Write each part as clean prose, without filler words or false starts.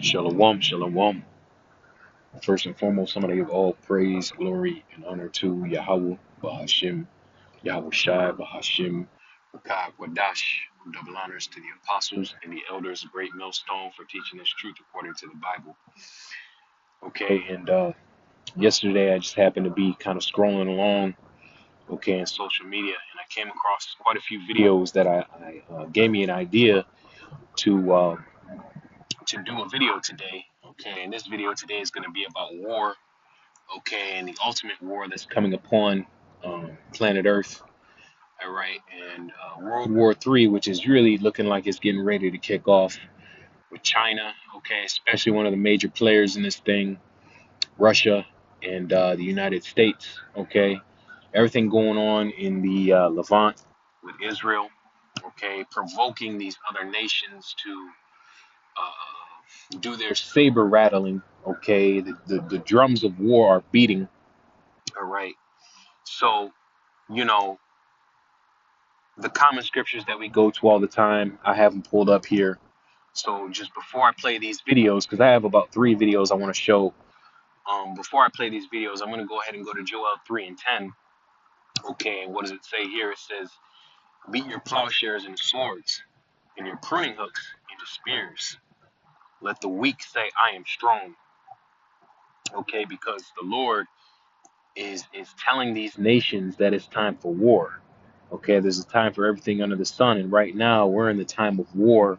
Shalom, shalom. First and foremost, I'm going to give all praise, glory, and honor to Yahweh, Bahashim, Yahweh Shai, Bahashim, Rakah, Wadash. Double honors to the apostles and the elders of Great Millstone for teaching us truth according to the Bible. Okay, and yesterday I just happened to be kind of scrolling along, okay, in social media, and I came across quite a few videos that I gave me an idea to do a video today. Okay, and this video today is going to be about war. Okay, and the ultimate war that's coming upon planet Earth. All right, and World War III, which is really looking like it's getting ready to kick off with China. Okay, especially one of the major players in this thing, Russia and the United States. Okay, everything going on in the Levant with Israel. Okay, provoking these other nations to do their saber rattling. Okay, the drums of war are beating. All right, so the common scriptures that we go to all the time, I have them pulled up here. So just before I play these videos, because I have about 3 videos I want to show. Before I play these videos, I'm going to go ahead and go to Joel 3:10. Okay, and what does it say here? It says, "Beat your plowshares into swords, and your pruning hooks into spears. Let the weak say, I am strong." Okay, because the Lord is telling these nations that it's time for war. Okay, there's a time for everything under the sun, and right now we're in the time of war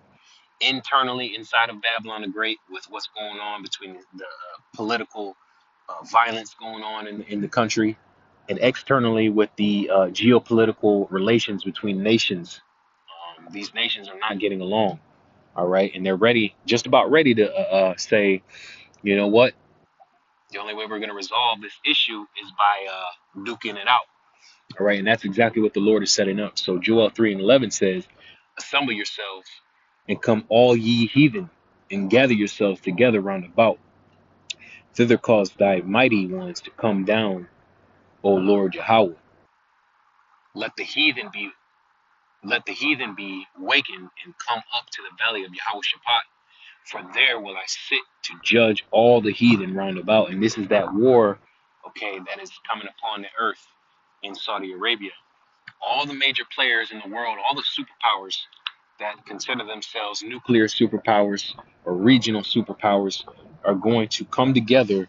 internally inside of Babylon the Great, with what's going on between the political violence going on in the country, and externally with the geopolitical relations between nations. These nations are not getting along, all right, and they're just about ready to say, you know what, the only way we're going to resolve this issue is by duking it out. All right, and that's exactly what the Lord is setting up. So Joel 3:11 says, "Assemble yourselves and come all ye heathen, and gather yourselves together round about. Thither cause thy mighty ones to come down, O Lord Yahweh. Let the heathen be wakened and come up to the valley of Yahweh Shabbat. For there will I sit to judge all the heathen round about." And this is that war, okay, that is coming upon the earth in Saudi Arabia. All the major players in the world, all the superpowers that consider themselves nuclear superpowers or regional superpowers, are going to come together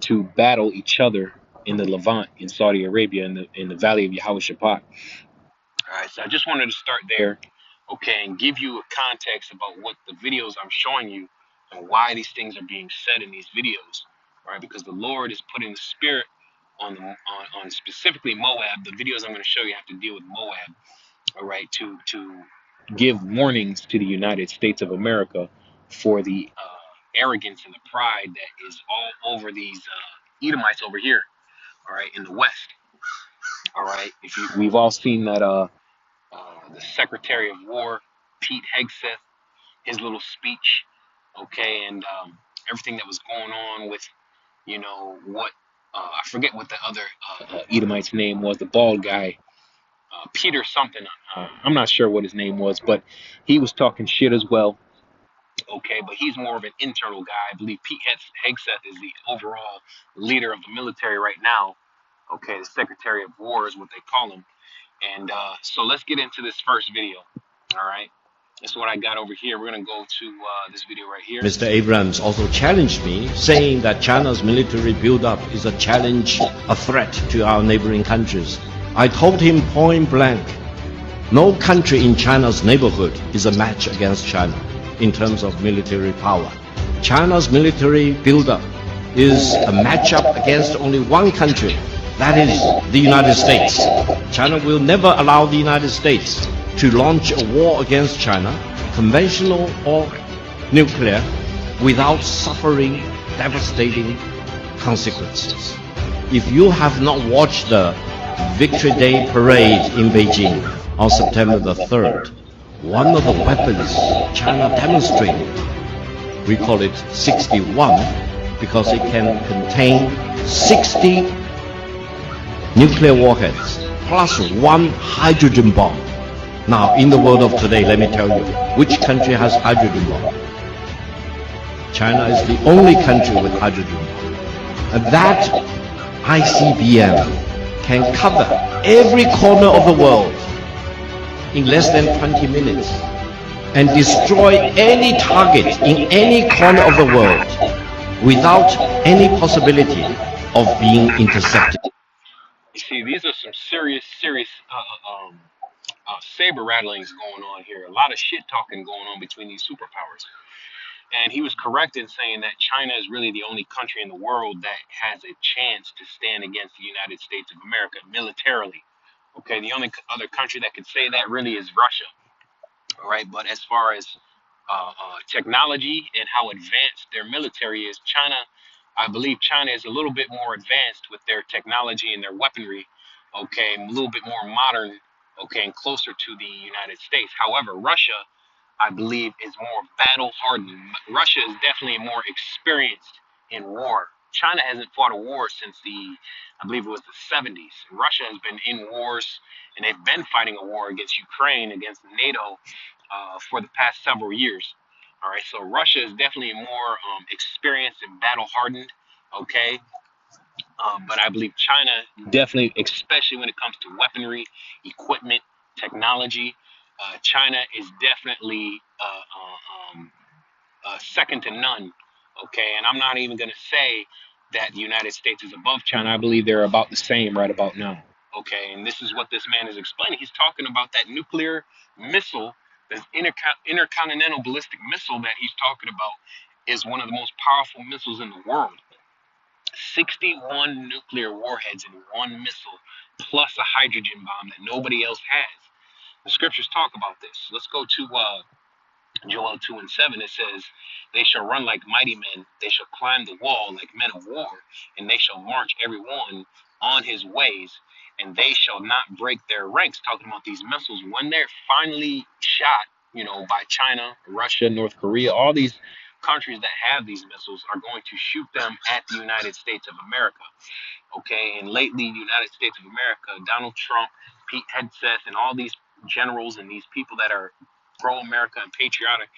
to battle each other in the Levant in Saudi Arabia, in the valley of Yahweh Shabbat. All right, so I just wanted to start there, okay, and give you a context about what the videos I'm showing you and why these things are being said in these videos. All right, because the Lord is putting the spirit on specifically Moab. The videos I'm going to show you have to deal with Moab. All right, to give warnings to the United States of America for the arrogance and the pride that is all over these Edomites over here. All right, in the West. All right, we've all seen that the Secretary of War, Pete Hegseth, his little speech, okay, and everything that was going on with, what I forget what the other Edomite's name was, the bald guy, Peter something. I'm not sure what his name was, but he was talking shit as well. Okay, but he's more of an internal guy. I believe Pete Hegseth is the overall leader of the military right now. Okay, the Secretary of War is what they call him. And so let's get into this first video. All right, that's what I got over here. We're going to go to this video right here. Mr. Abrams also challenged me, saying that China's military buildup is a challenge, a threat to our neighboring countries. I told him point blank, no country in China's neighborhood is a match against China in terms of military power. China's military buildup is a matchup against only one country, that is the United States. China will never allow the United States to launch a war against China, conventional or nuclear, without suffering devastating consequences. If you have not watched the Victory Day parade in Beijing on September the 3rd, one of the weapons China demonstrated, we call it 61 because it can contain 60 nuclear warheads plus 1 hydrogen bomb. Now, in the world of today, let me tell you, which country has hydrogen bomb? China is the only country with hydrogen bomb. And that ICBM can cover every corner of the world in less than 20 minutes and destroy any target in any corner of the world without any possibility of being intercepted. You see, these are some serious, saber rattlings going on here. A lot of shit talking going on between these superpowers. And he was correct in saying that China is really the only country in the world that has a chance to stand against the United States of America militarily. Okay, the only other country that could say that really is Russia. All right, but as far as technology and how advanced their military is, China, I believe China is a little bit more advanced with their technology and their weaponry. Okay, a little bit more modern. Okay, and closer to the United States. However, Russia, I believe, is more battle hardened. Russia is definitely more experienced in war. China hasn't fought a war since I believe it was the 70s. Russia has been in wars, and they've been fighting a war against Ukraine, against NATO, for the past several years. All right, so Russia is definitely more experienced and battle hardened. Okay, but I believe China definitely, especially when it comes to weaponry, equipment, technology, China is definitely second to none. Okay, and I'm not even going to say that the United States is above China. I believe they're about the same right about now. Okay, and this is what this man is explaining. He's talking about that nuclear missile, this intercontinental ballistic missile that he's talking about is one of the most powerful missiles in the world. 61 nuclear warheads in one missile, plus a hydrogen bomb that nobody else has. The scriptures talk about this. Let's go to Joel 2 and 7. It says, "They shall run like mighty men, they shall climb the wall like men of war, and they shall march every one on his ways, and they shall not break their ranks." Talking about these missiles, when they're finally shot, by China, Russia, North Korea, all these countries that have these missiles are going to shoot them at the United States of America. Okay, and lately, the United States of America, Donald Trump, Pete Hegseth, and all these generals and these people that are pro-America and patriotic,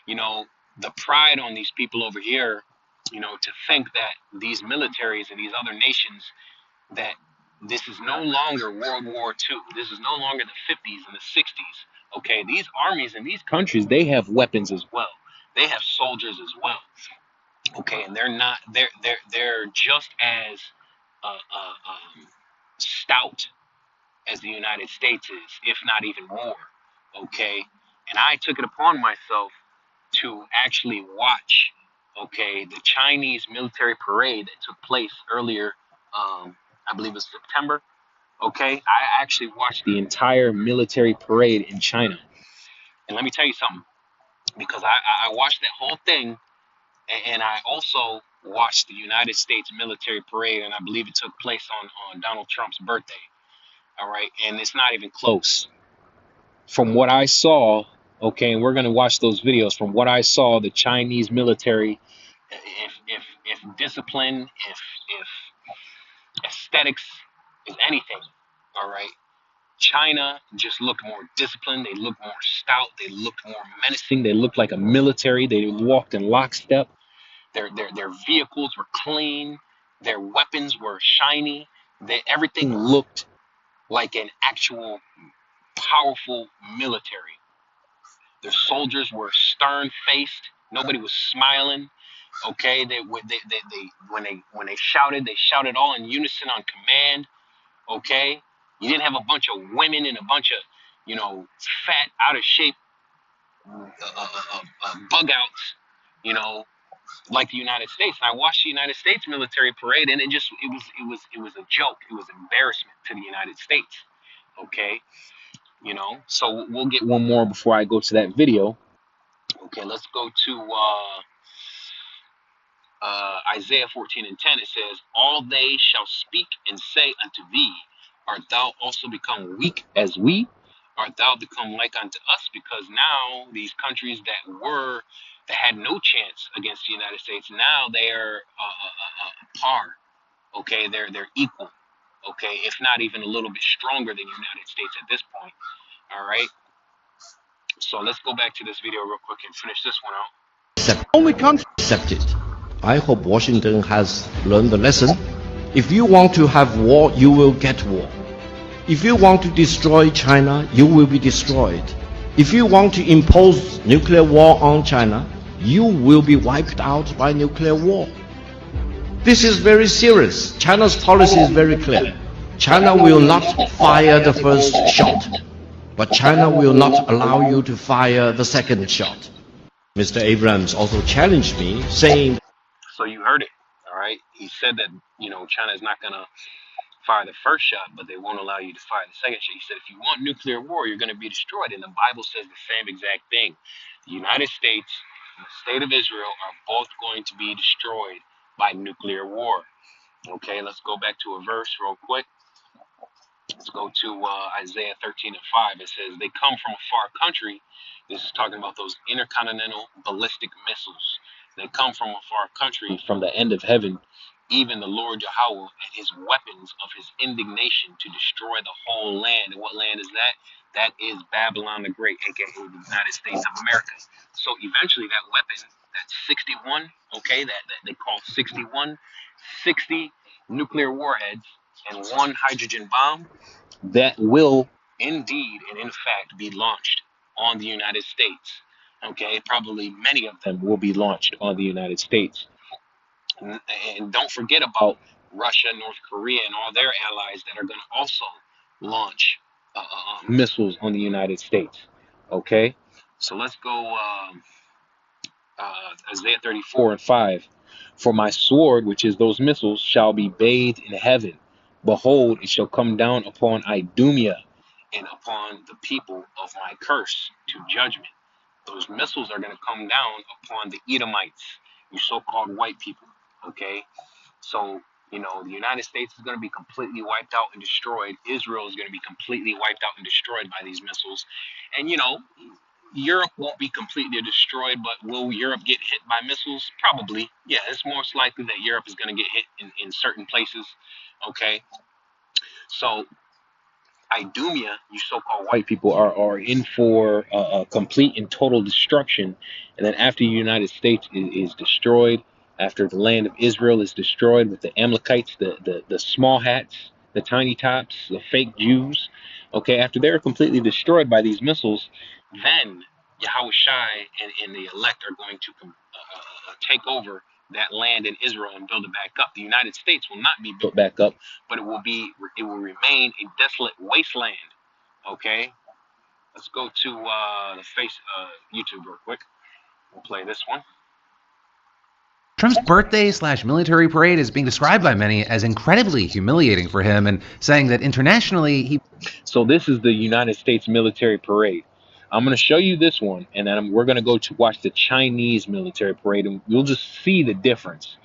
you know, the pride on these people over here, to think that these militaries and these other nations, that this is no longer World War II. This is no longer the 50s and the 60s. Okay, these armies in these countries, they have weapons as well. They have soldiers as well. Okay, and they're just as stout as the United States is, if not even more. Okay, and I took it upon myself to actually watch, okay, the Chinese military parade that took place earlier. I believe it was September. Okay, I actually watched the entire military parade in China, and let me tell you something, because I watched that whole thing, and I also watched the United States military parade, and I believe it took place on Donald Trump's birthday. All right, and it's not even close. From what I saw, okay, and we're gonna watch those videos. From what I saw, the Chinese military, if discipline, if aesthetics is anything, all right, China just looked more disciplined. They looked more stout. They looked more menacing. They looked like a military. They walked in lockstep. Their vehicles were clean. Their weapons were shiny. Everything looked like an actual powerful military. Their soldiers were stern faced. Nobody was smiling. Okay, when they shouted all in unison on command. Okay, you didn't have a bunch of women and a bunch of fat, out of shape bug outs. Like the United States. And I watched the United States military parade, and it was a joke. It was embarrassment to the United States. Okay, So we'll get one more before I go to that video. Okay, let's go to Isaiah 14 and 10. It says, "All they shall speak and say unto thee, art thou also become weak as we? Art thou become like unto us?" Because now these countries that had no chance against the United States, now they're par. Okay, they're equal. Okay, if not even a little bit stronger than the United States at this point. All right. So let's go back to this video real quick and finish this one out. Only country accept it. I hope Washington has learned the lesson. If you want to have war, you will get war. If you want to destroy China, you will be destroyed. If you want to impose nuclear war on China, you will be wiped out by nuclear war. This is very serious. China's policy is very clear. China will not fire the first shot, but China will not allow you to fire the second shot. Mr. Abrams also challenged me, saying, So you heard it, all right? He said that, China is not going to fire the first shot, but they won't allow you to fire the second shot. He said, if you want nuclear war, you're going to be destroyed. And the Bible says the same exact thing. The United States and the state of Israel are both going to be destroyed by nuclear war. Okay, let's go back to a verse real quick. Let's go to Isaiah 13 and 5. It says, they come from a far country. This is talking about those intercontinental ballistic missiles. They come from a far country, from the end of heaven, even the Lord Yahweh and his weapons of his indignation to destroy the whole land. And what land is that? That is Babylon the Great, aka the United States of America. So eventually that weapon, that 61, okay, that they call 61, 60 nuclear warheads and one hydrogen bomb, that will indeed and in fact be launched on the United States. Okay, probably many of them will be launched on the United States. And don't forget about Russia, North Korea, and all their allies that are going to also launch missiles on the United States. Okay, so let's go Isaiah 34 and 5. For my sword, which is those missiles, shall be bathed in heaven. Behold, it shall come down upon Idumea and upon the people of my curse to judgment. Those missiles are going to come down upon the Edomites, you so-called white people. Okay, so the United States is going to be completely wiped out and destroyed. Israel is going to be completely wiped out and destroyed by these missiles, and Europe won't be completely destroyed, but will Europe get hit by missiles? Probably. Yeah, it's most likely that Europe is going to get hit in certain places. Okay, so Idumea, you so-called white people, are in for a complete and total destruction. And then after the United States is destroyed, after the land of Israel is destroyed with the Amalekites, the small hats, the tiny tops, the fake Jews, okay, after they're completely destroyed by these missiles, then Yahweh Shai and the elect are going to take over that land in Israel and build it back up. The United States will not be built back up, but it will remain a desolate wasteland. Okay, let's go to the YouTube real quick. We'll play this one. Trump's birthday/military parade is being described by many as incredibly humiliating for him, and saying that internationally he... So this is the United States military parade. I'm going to show you this one, and then we're going to go to watch the Chinese military parade, and you'll just see the difference.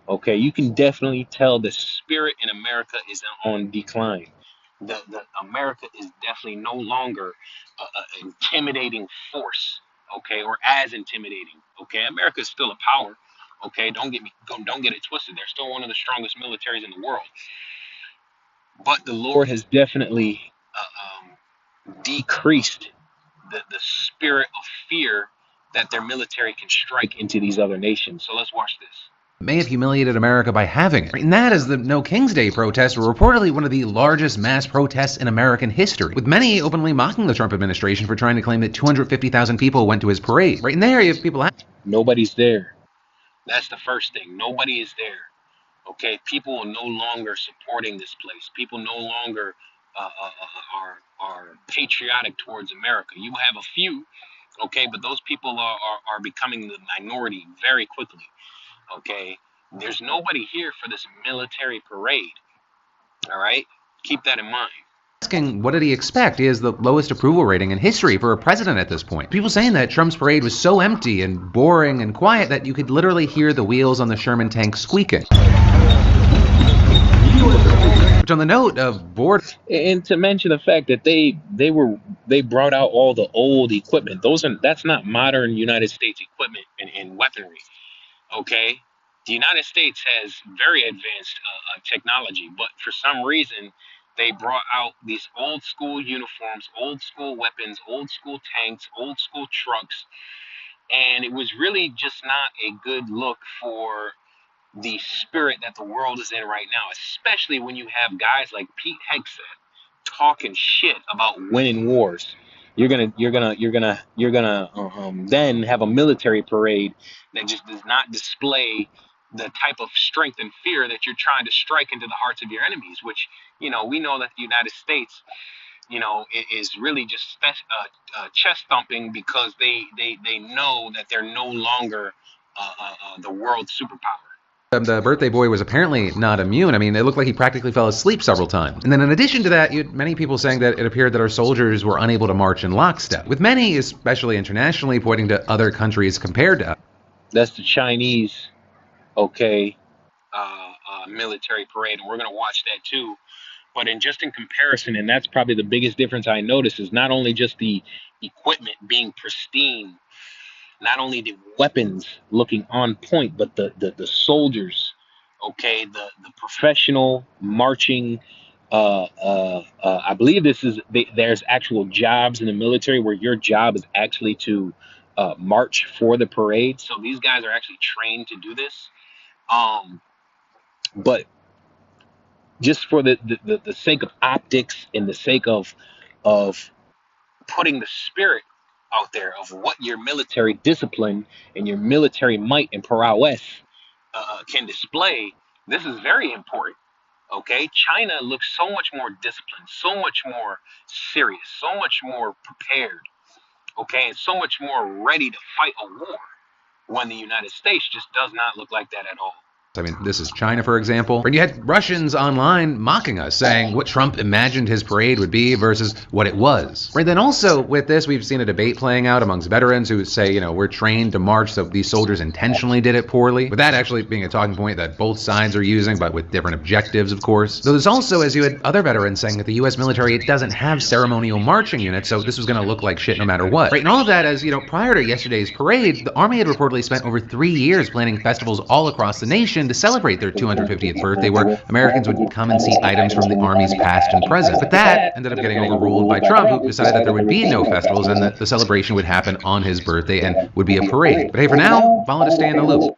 Okay, you can definitely tell the spirit in America is on decline. The America is definitely no longer an intimidating force, okay, or as intimidating. Okay, America is still a power. Okay, don't get it twisted. They're still one of the strongest militaries in the world, but the Lord has definitely decreased the spirit of fear that their military can strike into these other nations. So let's watch this. may have humiliated America by having it. And that is the No King's Day protests were reportedly one of the largest mass protests in American history, with many openly mocking the Trump administration for trying to claim that 250,000 people went to his parade. Right in there, you have people... Nobody's there. That's the first thing. Nobody is there. Okay, people are no longer supporting this place. People no longer are patriotic towards America. You have a few, okay, but those people are becoming the minority very quickly. Okay, there's nobody here for this military parade. All right, keep that in mind. Asking what did he expect? He has the lowest approval rating in history for a president at this point. People saying that Trump's parade was so empty and boring and quiet that you could literally hear the wheels on the Sherman tank squeaking. Which, on the note of board, and to mention the fact that they brought out all the old equipment. That's not modern United States equipment and weaponry. Okay, the United States has very advanced technology, but for some reason They brought out these old school uniforms, old school weapons, old school tanks, old school trucks, and it was really just not a good look for the spirit that the world is in right now, especially when you have guys like Pete Hegseth talking shit about winning wars. You're gonna then have a military parade that just does not display the type of strength and fear that you're trying to strike into the hearts of your enemies. Which we know that the United States, is really just chest thumping because they know that they're no longer the world superpower. The birthday boy was apparently not immune. I mean, it looked like he practically fell asleep several times. And then in addition to that, you had many people saying that it appeared that our soldiers were unable to march in lockstep, with many, especially internationally, pointing to other countries compared to us. That's the Chinese, okay, military parade, and we're going to watch that too. But in comparison, and that's probably the biggest difference I noticed, is not only just the equipment being pristine, not only the weapons looking on point, but the soldiers, okay, the professional marching. I believe there's actual jobs in the military where your job is actually to march for the parade. So these guys are actually trained to do this. But just for the sake of optics and the sake of putting the spirit out there of what your military discipline and your military might and prowess can display, this is very important. Okay, China looks so much more disciplined, so much more serious, so much more prepared, okay, and so much more ready to fight a war, when the United States just does not look like that at all. I mean, this is China, for example. And you had Russians online mocking us, saying what Trump imagined his parade would be versus what it was. Right, then also with this, we've seen a debate playing out amongst veterans who say, we're trained to march, so these soldiers intentionally did it poorly. With that actually being a talking point that both sides are using, but with different objectives, of course. Though there's also, as you had other veterans saying, that the U.S. military, it doesn't have ceremonial marching units, so this was going to look like shit no matter what. Right, and all of that as, prior to yesterday's parade, the Army had reportedly spent over 3 years planning festivals all across the nation to celebrate their 250th birthday, where Americans would come and see items from the Army's past and present. But that ended up getting overruled by Trump, who decided that there would be no festivals and that the celebration would happen on his birthday and would be a parade. But hey, for now, follow to stay in the loop.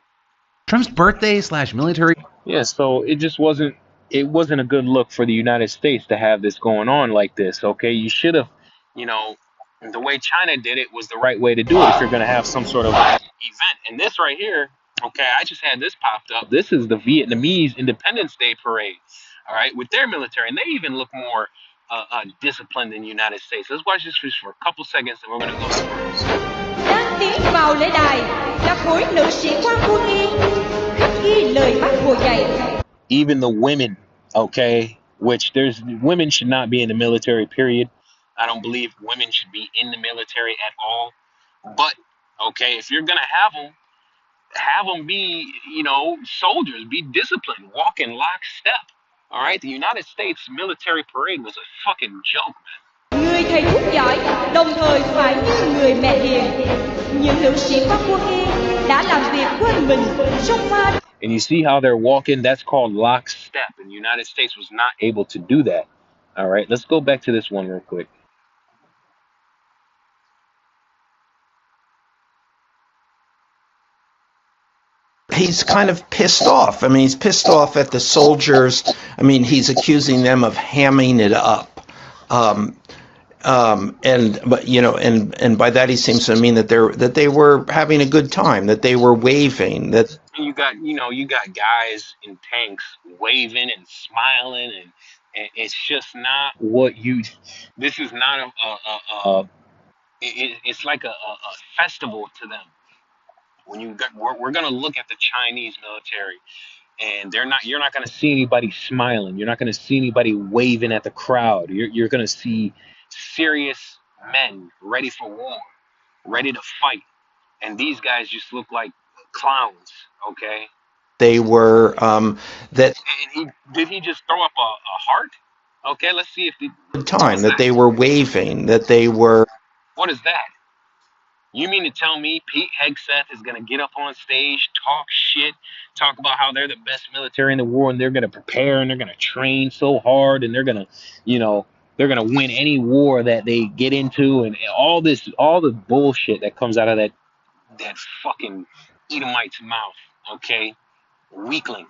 Trump's birthday/military. Yeah, so it wasn't a good look for the United States to have this going on like this. Okay, you should have, the way China did it was the right way to do it if you're going to have some sort of event. And this right here, okay, I just had this popped up. This is the Vietnamese Independence Day parade, all right, with their military, and they even look more disciplined than the United States. Let's watch this for a couple seconds, and we're going to go through. Đang tiến vào lễ đài là khối nữ sĩ quan quân y, khắc ghi lời Bác Hồ dạy. Even the women, okay, which women should not be in the military, period. I don't believe women should be in the military at all. But, okay, if you're going to have them be, soldiers, be disciplined, walk in lockstep. All right, the United States military parade was a fucking joke, man. Người thầy thuốc giỏi, đồng thời phải như người mẹ hiền. Những nữ sĩ quan quân y đã làm việc quên mình, sông pha. And you see how they're walking? That's called lockstep. And the United States was not able to do that. All right, let's go back to this one real quick. He's kind of pissed off. I mean, he's pissed off at the soldiers. I mean, he's accusing them of hamming it up. And by that he seems to mean that they were having a good time, that they were waving. That you got guys in tanks waving and smiling, and it's just not what you. This is not it's like a festival to them. We're gonna look at the Chinese military, and you're not gonna see anybody smiling. You're not gonna see anybody waving at the crowd. You're gonna see serious men ready for war, ready to fight, and these guys just look like clowns. Okay. they were that. And did he just throw up a heart? Okay, let's see if Time that they were waving, that they were. What is that? You mean to tell me Pete Hegseth is going to get up on stage, talk shit, talk about how they're the best military in the war and they're gonna prepare and they're gonna train so hard and they're gonna, you know, they're gonna win any war that they get into, and all this, all the bullshit that comes out of that fucking Edomite's mouth. Okay, weakling.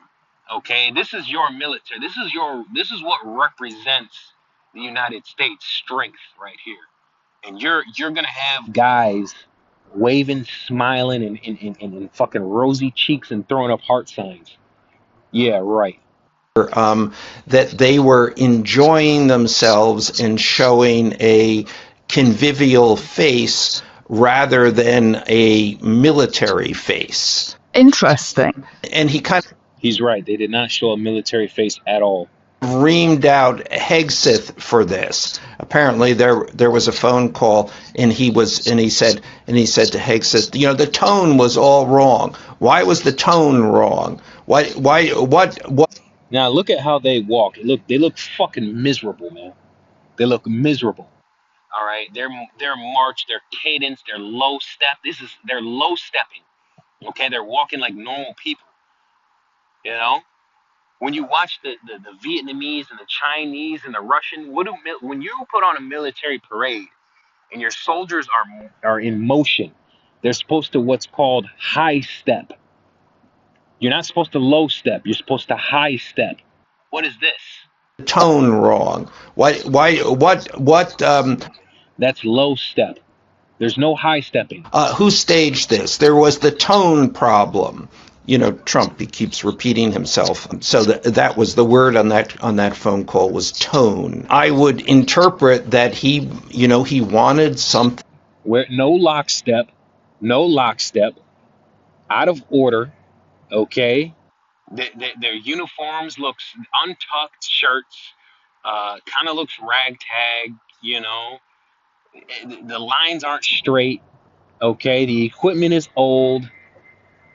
Okay, this is your military. This is what represents the United States strength right here. And you're gonna have guys waving, smiling, and fucking rosy cheeks and throwing up heart signs. Yeah, right. That they were enjoying themselves and showing a convivial face rather than a military face. Interesting. And he kind He's right. They did not show a military face at all. of reamed out Hegseth for this. Apparently there was a phone call and he said to Hegseth, you know, the tone was all wrong. Why was the tone wrong? What Now look at how they walk. They look fucking miserable, man. They look miserable. All right, their march, their cadence, their low step. They're low stepping. Okay, they're walking like normal people. You know, when you watch the Vietnamese and the Chinese and the Russian, when you put on a military parade and your soldiers are in motion, they're supposed to what's called high step. You're not supposed to low step. You're supposed to high step. What is this? tone wrong? What That's low step. There's no high stepping. who staged this? There was the tone problem. You know, Trump, he keeps repeating himself. So that was the word on that phone call was tone. I would interpret that he wanted something. Where no lockstep, out of order. Okay, their uniforms looks untucked shirts, kind of looks ragtag. You know, the lines aren't straight. Okay, the equipment is old.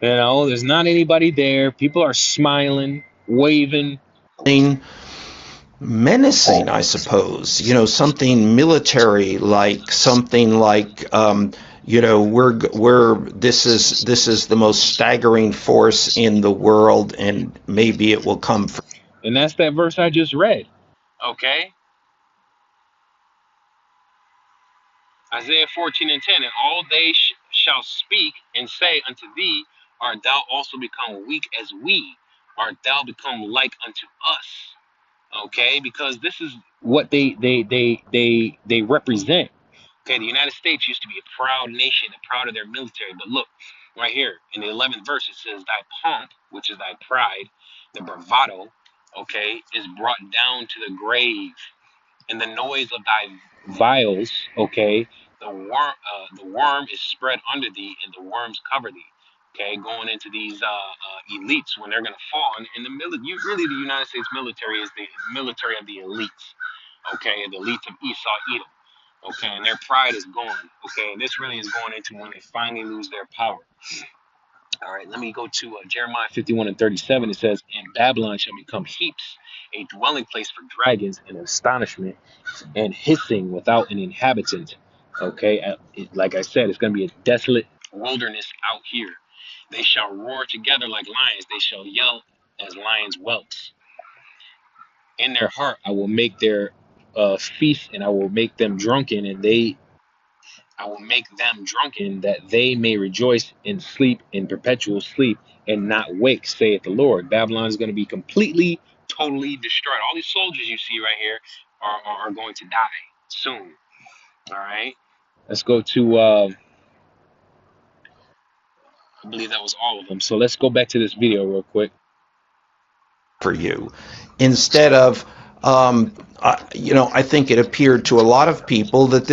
You know, there's not anybody there. People are smiling, waving. Menacing, I suppose. You know, something military like, something like you know, this is the most staggering force in the world, and maybe it will come from. And that's that verse I just read. Okay, Isaiah 14:10, and all they shall speak and say unto thee, art thou also become weak as we? Art thou become like unto us? Okay, because this is what they represent. Okay, the United States used to be a proud nation, proud of their military. But look, right here in the 11th verse, it says, "Thy pomp, which is thy pride, the bravado, okay, is brought down to the grave, and the noise of thy vials, okay, the worm is spread under thee, and the worms cover thee." Okay, going into these elites when they're gonna fall in the military. Really, the United States military is the military of the elites. Okay, the elites of Esau, Edom. Okay, and their pride is gone. Okay, and this really is going into when they finally lose their power. All right, let me go to Jeremiah 51:37. It says, "And Babylon shall become heaps, a dwelling place for dragons, and astonishment, and hissing without an inhabitant." Okay, like I said, it's going to be a desolate wilderness out here. They shall roar together like lions. They shall yell as lions' whelps. In their heart, I will make their feast, and I will make them drunken, I will make them drunken, that they may rejoice and sleep in perpetual sleep and not wake, saith the Lord. Babylon is going to be completely, totally destroyed. All these soldiers you see right here are going to die soon. All right. Let's go to, I believe that was all of them. So let's go back to this video real quick. For you, instead of you know, I think it appeared to a lot of people that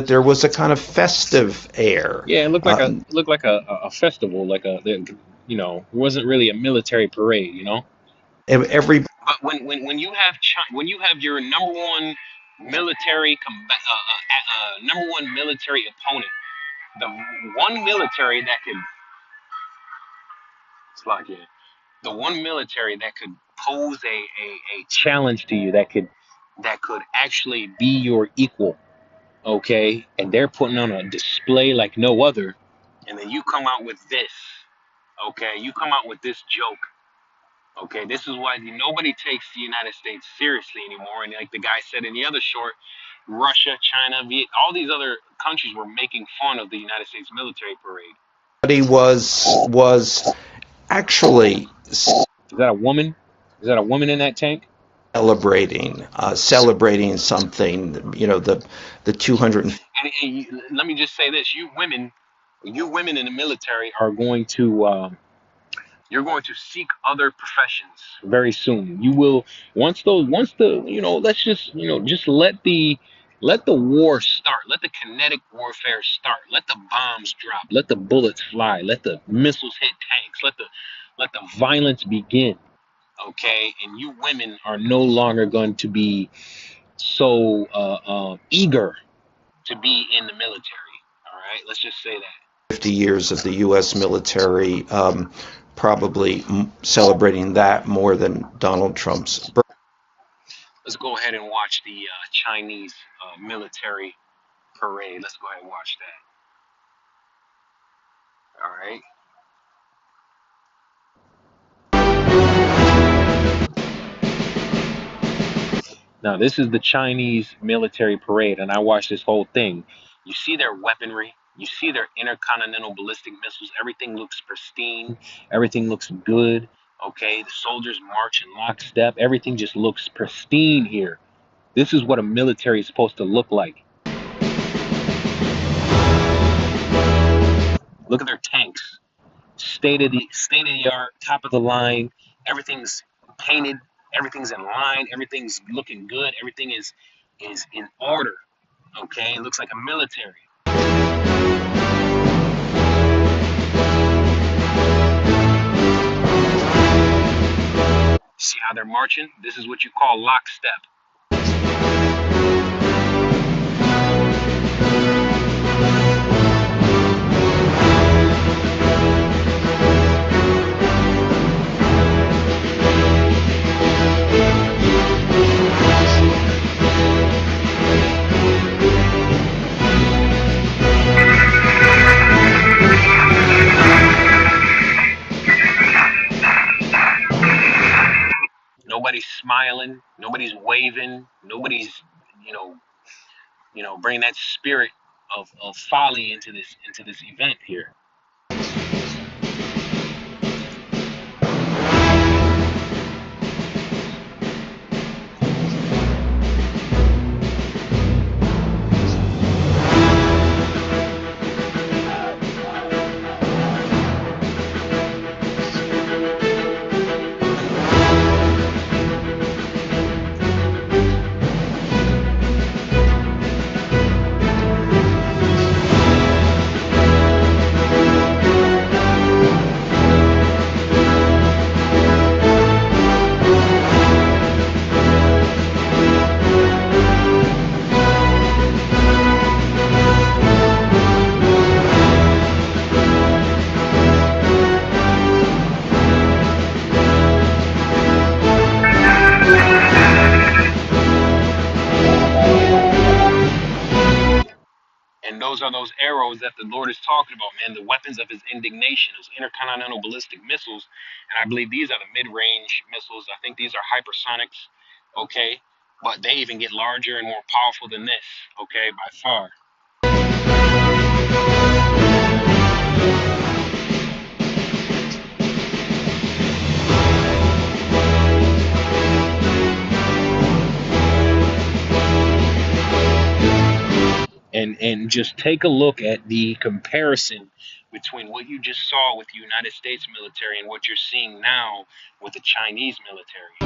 there was a kind of festive air. Yeah, it looked like a festival, like you know, it wasn't really a military parade, you know. Every But when you have your number one military number one military opponent, the one military that could, it's like, yeah, the one military that could pose a challenge to you, that could actually be your equal, okay, and they're putting on a display like no other, and then you come out with this. Okay, you come out with this joke. Okay, this is why nobody takes the United States seriously anymore. And like the guy said in the other short, Russia, China, all these other countries were making fun of the United States military parade. But he was actually Is that a woman? Is that a woman in that tank? celebrating something. You know, the 200. Let me just say this: you women in the military are going to you're going to seek other professions very soon. You will once the let's just just let the war start. Let the kinetic warfare start. Let the bombs drop. Let the bullets fly. Let the missiles hit tanks. Let the violence begin. Okay, and you women are no longer going to be so eager to be in the military. All right, let's just say that. 50 years of the U.S. military, probably celebrating that more than Donald Trump's birthday. Let's go ahead and watch the Chinese military parade. Let's go ahead and watch that. All right. Now, this is the Chinese military parade, and I watched this whole thing. You see their weaponry, you see their intercontinental ballistic missiles. Everything looks pristine, everything looks good. Okay, the soldiers march in lockstep. Everything just looks pristine here. This is what a military is supposed to look like. Look at their tanks. State of the art, top of the line. Everything's painted, everything's in line, everything's looking good, everything is in order. Okay, it looks like a military. See how they're marching? This is what you call lockstep. Nobody's smiling, nobody's waving, nobody's, bringing that spirit of folly into this event here. Those are those arrows that the Lord is talking about, man. The weapons of his indignation, those intercontinental ballistic missiles. And I believe these are the mid-range missiles. I think these are hypersonics, okay? But they even get larger and more powerful than this, okay, by far. And just take a look at the comparison between what you just saw with the United States military and what you're seeing now with the Chinese military.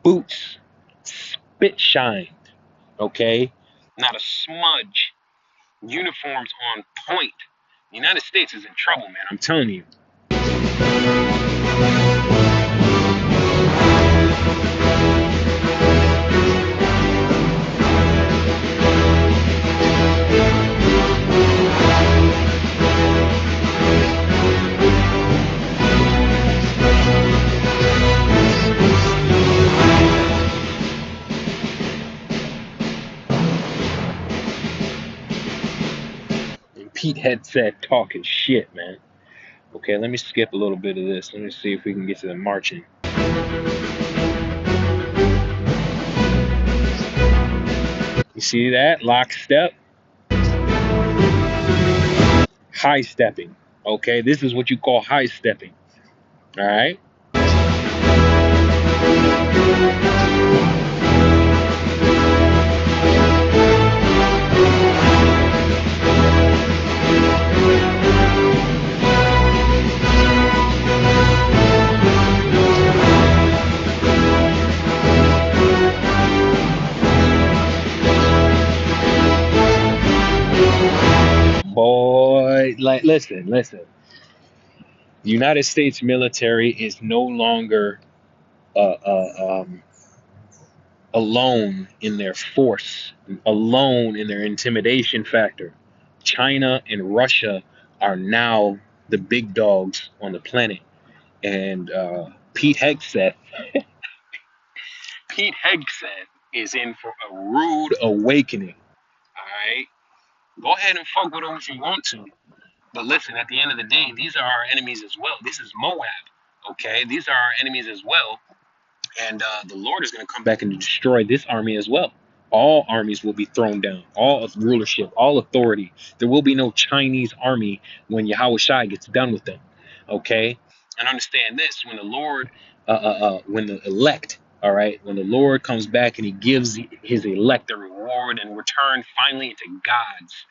Boots, spit shined, okay? Not a smudge. Uniforms on point. The United States is in trouble, man. I'm telling you. Pete Hegseth talking shit, man. Okay, let me skip a little bit of this. Let me see if we can get to the marching. You see that? Lockstep. High stepping. Okay, this is what you call high stepping. All right. Boy, like, listen. The United States military is no longer alone in their force, alone in their intimidation factor. China and Russia are now the big dogs on the planet. And Pete Hegseth is in for a rude awakening. All right, go ahead and fuck with them if you want to, but listen. At the end of the day, these are our enemies as well. This is Moab. Okay, these are our enemies as well. And the Lord is going to come back and destroy this army as well. All armies will be thrown down. All rulership, all authority. There will be no Chinese army when Yahweh Shai gets done with them. Okay? And understand this: when the Lord, when the elect, all right, when the Lord comes back and He gives His elect a reward and return finally into God's,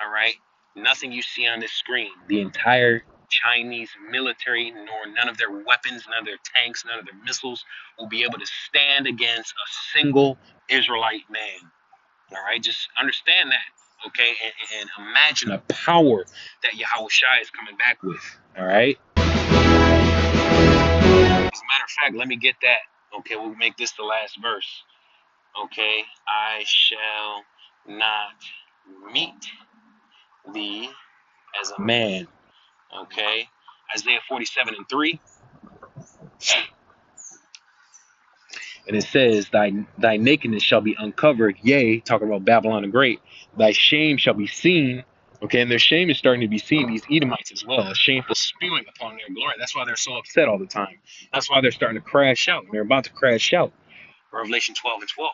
all right, nothing you see on this screen, the entire Chinese military, nor none of their weapons, none of their tanks, none of their missiles will be able to stand against a single Israelite man. All right, just understand that, okay, and imagine the power that Yahweh Shai is coming back with. All right. As a matter of fact, let me get that. Okay, we'll make this the last verse. Okay, I shall not meet thee as a man. Okay, Isaiah 47:3. And it says, thy nakedness shall be uncovered, yea, talking about Babylon the Great, thy shame shall be seen. Okay, and their shame is starting to be seen, these Edomites as well, a shameful spewing upon their glory. That's why they're so upset all the time. That's why they're starting to crash out. They're about to crash out. Revelation 12:12.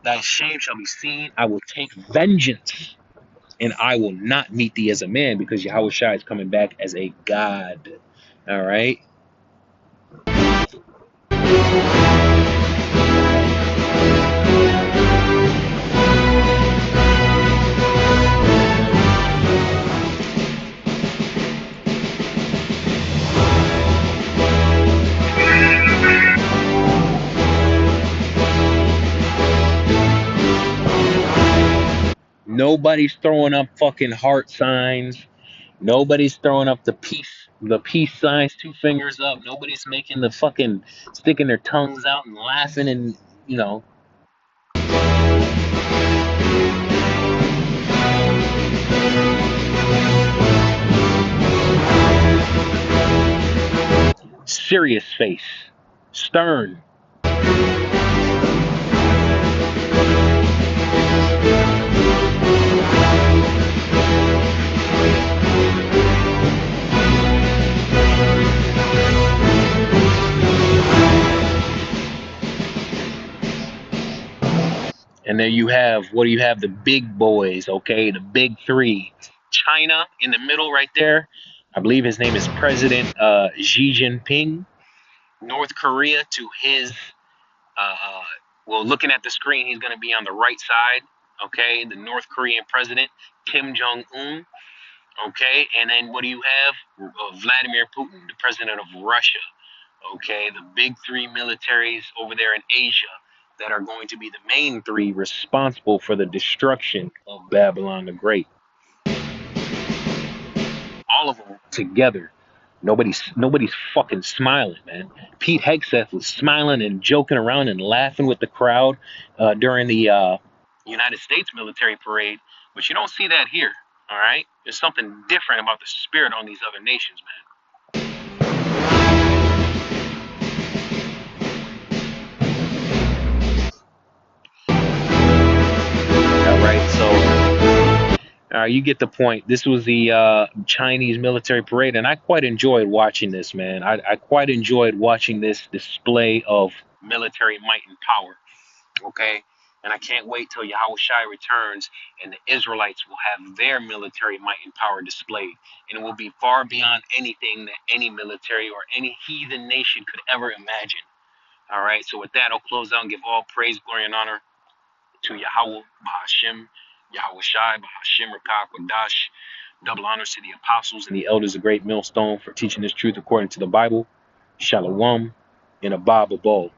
Thy shame shall be seen, I will take vengeance, and I will not meet thee as a man, because Yahweh Shai is coming back as a God. All right? Nobody's throwing up fucking heart signs. Nobody's throwing up the peace signs, 2 fingers up. Nobody's making the fucking sticking their tongues out and laughing and, you know. Serious face. Stern. And then you have, what do you have? The big boys, okay? The big three. China in the middle right there. I believe his name is President Xi Jinping. North Korea to his, well, looking at the screen, he's going to be on the right side, okay? The North Korean president, Kim Jong-un, okay? And then what do you have? Vladimir Putin, the president of Russia, okay? The big 3 militaries over there in Asia that are going to be the main 3 responsible for the destruction of Babylon the Great. All of them together. Nobody's fucking smiling, man. Pete Hegseth was smiling and joking around and laughing with the crowd during the United States military parade, but you don't see that here, all right? There's something different about the spirit on these other nations, man. you get the point. This was the Chinese military parade, and I quite enjoyed watching this, man. I quite enjoyed watching this display of military might and power. Okay, and I can't wait till Yahweh Shai returns, and the Israelites will have their military might and power displayed, and it will be far beyond anything that any military or any heathen nation could ever imagine. All right, so with that, I'll close out and give all praise, glory, and honor to Yahweh, Bahashim, Yahweh Shai, Bahashim, Rakah, Kodash. Double honors to the apostles and the elders of Great Millstone for teaching this truth according to the Bible. Shalom, and Abba Babal.